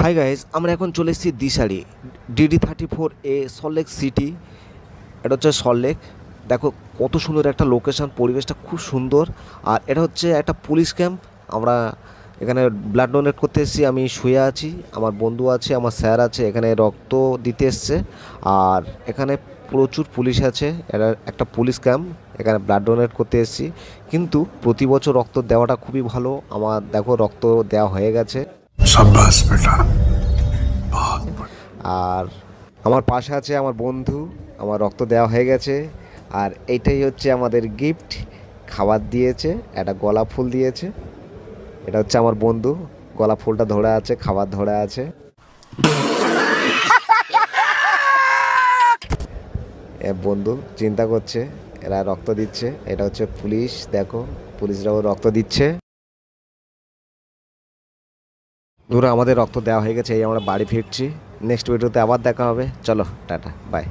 Hi guys, আমরা এখন চলে এসেছি দিশারি DD34A সল্টলেক সিটি। এটা হচ্ছে সল্টলেক। দেখো কত সুন্দর একটা লোকেশন, পরিবেশটা খুব সুন্দর। আর এটা হচ্ছে একটা পুলিশ ক্যাম্প। আমরা এখানে ব্লাড ডোনেট করতে এসেছি। আমি শুয়ে আছি, আমার বন্ধু আছে, আমার স্যার আছে, এখানে রক্ত দিতে এসছে। আর এখানে প্রচুর পুলিশ আছে। এটা একটা পুলিশ ক্যাম্প, এখানে ব্লাড ডোনেট করতে এসেছি। কিন্তু প্রতি বছর রক্ত দেওয়াটা খুবই ভালো। আমার দেখো রক্ত দেওয়া হয়ে গেছে। शाबाश बेटा। আর আমার পাশে আছে আমার বন্ধু, আমার রক্ত দেওয়া হয়ে গেছে। আর এইটাই হচ্ছে আমাদের গিফট, খাবার দিয়েছে, একটা গোলাপ ফুল দিয়েছে। এটা হচ্ছে আমার বন্ধু, গোলাপ ফুলটা ধরে আছে, খাবার ধরে আছে। বন্ধু চিন্তা করছে, এরা রক্ত দিচ্ছে। এটা হচ্ছে পুলিশ, দেখো পুলিশরাও রক্ত দিচ্ছে। ধরো আমাদের রক্ত দেওয়া হয়ে গেছে, এই আমরা বাড়ি ফিরছি। নেক্সট ভিডিওতে আবার দেখা হবে। চলো টাটা, বাই।